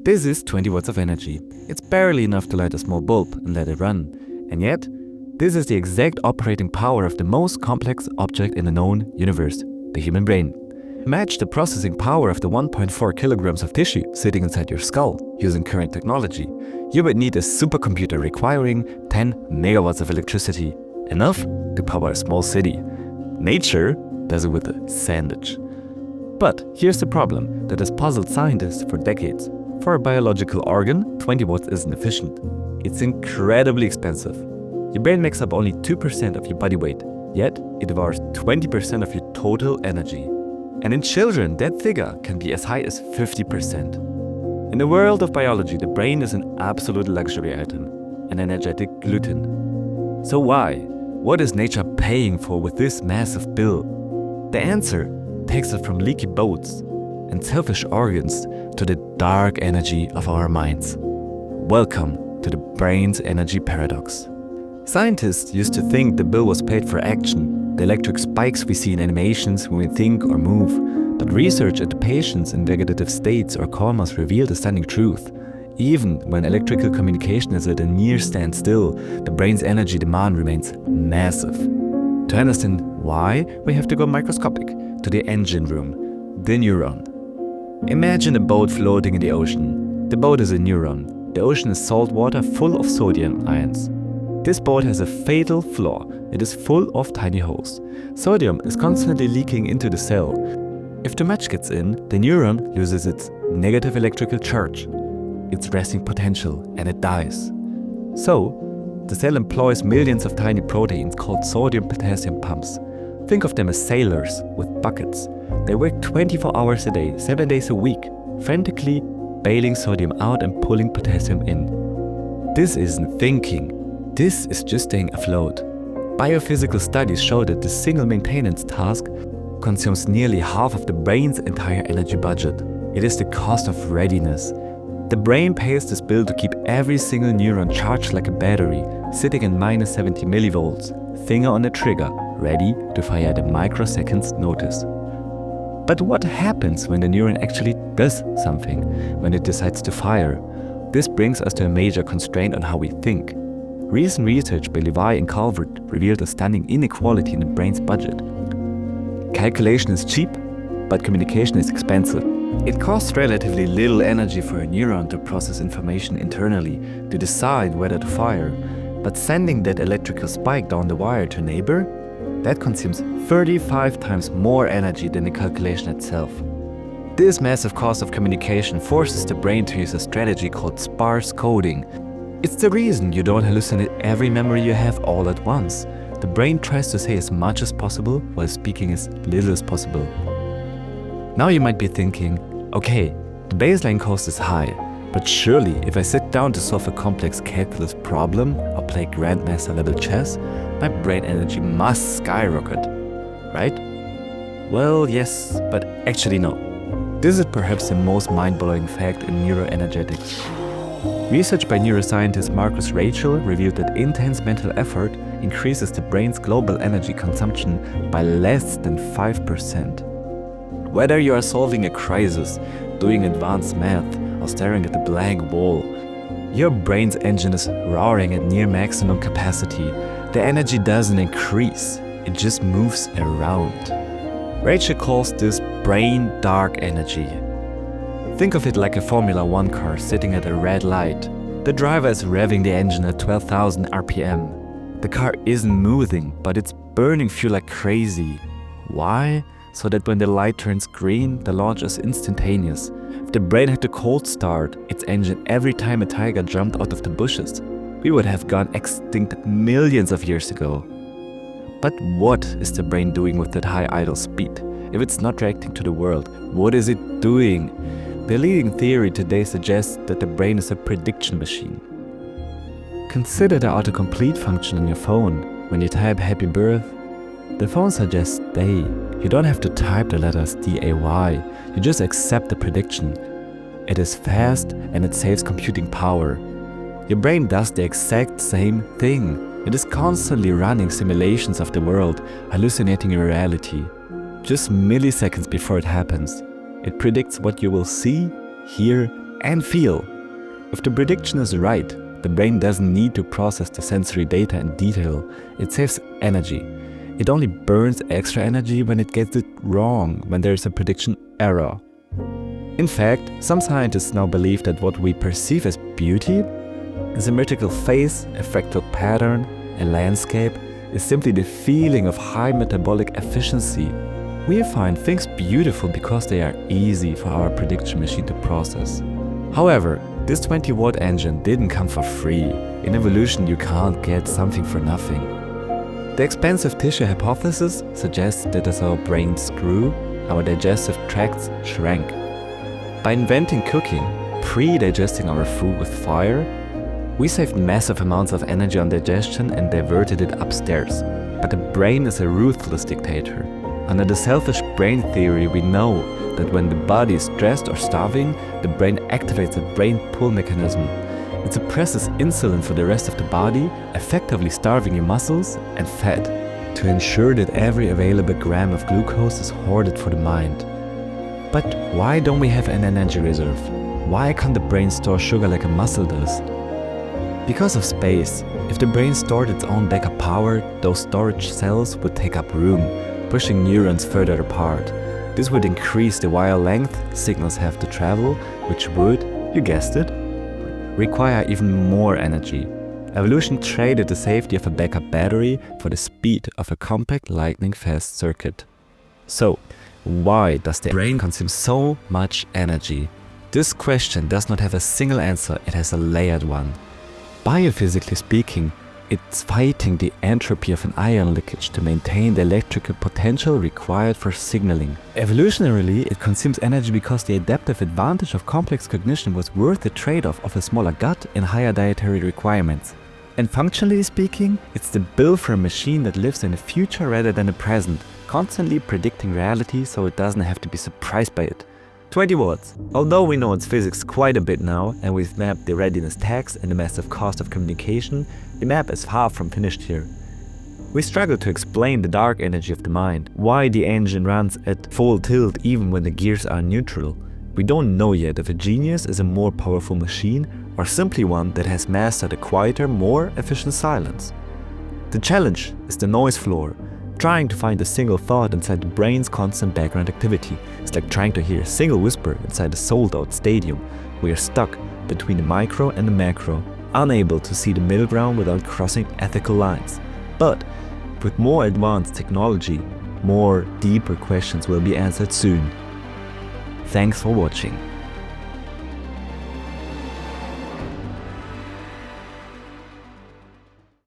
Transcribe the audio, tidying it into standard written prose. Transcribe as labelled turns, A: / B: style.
A: This is 20 watts of energy. It's barely enough to light a small bulb and let it run. And yet, this is the exact operating power of the most complex object in the known universe, the human brain. Match the processing power of the 1.4 kilograms of tissue sitting inside your skull using current technology. You would need a supercomputer requiring 10 megawatts of electricity, enough to power a small city. Nature does it with a sandwich. But here's the problem that has puzzled scientists for decades. For a biological organ, 20 watts isn't efficient. It's incredibly expensive. Your brain makes up only 2% of your body weight, yet it devours 20% of your total energy. And in children, that figure can be as high as 50%. In the world of biology, the brain is an absolute luxury item, an energetic gluten. So why? What is nature paying for with this massive bill? The answer takes us from leaky boats and selfish organs to the dark energy of our minds. Welcome to the brain's energy paradox. Scientists used to think the bill was paid for action, the electric spikes we see in animations when we think or move. But research into patients in vegetative states or comas revealed a stunning truth. Even when electrical communication is at a near standstill, the brain's energy demand remains massive. To understand why, we have to go microscopic, to the engine room, the neuron. Imagine a boat floating in the ocean. The boat is a neuron. The ocean is salt water full of sodium ions. This boat has a fatal flaw. It is full of tiny holes. Sodium is constantly leaking into the cell. If too much gets in, the neuron loses its negative electrical charge, its resting potential, and it dies. So, the cell employs millions of tiny proteins called sodium-potassium pumps. Think of them as sailors with buckets. They work 24 hours a day, 7 days a week, frantically bailing sodium out and pulling potassium in. This isn't thinking. This is just staying afloat. Biophysical studies show that the single maintenance task consumes nearly half of the brain's entire energy budget. It is the cost of readiness. The brain pays this bill to keep every single neuron charged like a battery, sitting at minus 70 millivolts, finger on the trigger, ready to fire at a microsecond's notice. But what happens when the neuron actually does something, when it decides to fire? This brings us to a major constraint on how we think. Recent research by Levy and Calvert revealed a stunning inequality in the brain's budget. Calculation is cheap, but communication is expensive. It costs relatively little energy for a neuron to process information internally, to decide whether to fire. But sending that electrical spike down the wire to a neighbor, that consumes 35 times more energy than the calculation itself. This massive cost of communication forces the brain to use a strategy called sparse coding. It's the reason you don't hallucinate every memory you have all at once. The brain tries to say as much as possible while speaking as little as possible. Now you might be thinking, okay, the baseline cost is high, but surely if I sit down to solve a complex calculus problem or play grandmaster level chess, my brain energy must skyrocket, right? Well, yes, but actually no. This is perhaps the most mind-blowing fact in neuroenergetics. Research by neuroscientist Raichle revealed that intense mental effort increases the brain's global energy consumption by less than 5%. Whether you are solving a crisis, doing advanced math, or staring at a blank wall, your brain's engine is roaring at near maximum capacity. The energy doesn't increase, it just moves around. Raichle calls this brain dark energy. Think of it like a Formula 1 car sitting at a red light. The driver is revving the engine at 12,000 RPM. The car isn't moving, but it's burning fuel like crazy. Why? So that when the light turns green, the launch is instantaneous. If the brain had to cold start its engine every time a tiger jumped out of the bushes, we would have gone extinct millions of years ago. But what is the brain doing with that high idle speed? If it's not reacting to the world, what is it doing? The leading theory today suggests that the brain is a prediction machine. Consider the autocomplete function on your phone. When you type happy birth, the phone suggests day. You don't have to type the letters D-A-Y, you just accept the prediction. It is fast and it saves computing power. Your brain does the exact same thing. It is constantly running simulations of the world, hallucinating your reality. Just milliseconds before it happens. It predicts what you will see, hear, and feel. If the prediction is right, the brain doesn't need to process the sensory data in detail. It saves energy. It only burns extra energy when it gets it wrong, when there is a prediction error. In fact, some scientists now believe that what we perceive as beauty is a vertical face, a fractal pattern, a landscape, is simply the feeling of high metabolic efficiency. We find things beautiful because they are easy for our prediction machine to process. However, this 20-watt engine didn't come for free. In evolution, you can't get something for nothing. The expansive tissue hypothesis suggests that as our brains grew, our digestive tracts shrank. By inventing cooking, pre-digesting our food with fire, we saved massive amounts of energy on digestion and diverted it upstairs. But the brain is a ruthless dictator. Under the selfish brain theory, we know that when the body is stressed or starving, the brain activates a brain pull mechanism. It suppresses insulin for the rest of the body, effectively starving your muscles and fat, to ensure that every available gram of glucose is hoarded for the mind. But why don't we have an energy reserve? Why can't the brain store sugar like a muscle does? Because of space. If the brain stored its own backup power, those storage cells would take up room, pushing neurons further apart. This would increase the wire length signals have to travel, which would, you guessed it, require even more energy. Evolution traded the safety of a backup battery for the speed of a compact lightning-fast circuit. So, why does the brain consume so much energy? This question does not have a single answer, it has a layered one. Biophysically speaking, it's fighting the entropy of an ion leakage to maintain the electrical potential required for signaling. Evolutionarily, it consumes energy because the adaptive advantage of complex cognition was worth the trade-off of a smaller gut and higher dietary requirements. And functionally speaking, it's the bill for a machine that lives in the future rather than the present, constantly predicting reality so it doesn't have to be surprised by it. 20 watts. Although we know its physics quite a bit now, and we've mapped the readiness tax and the massive cost of communication, the map is far from finished here. We struggle to explain the dark energy of the mind, why the engine runs at full tilt even when the gears are neutral. We don't know yet if a genius is a more powerful machine or simply one that has mastered a quieter, more efficient silence. The challenge is the noise floor. Trying to find a single thought inside the brain's constant background activity is like trying to hear a single whisper inside a sold-out stadium. We are stuck between the micro and the macro, unable to see the middle ground without crossing ethical lines. But with more advanced technology, more deeper questions will be answered soon. Thanks for watching.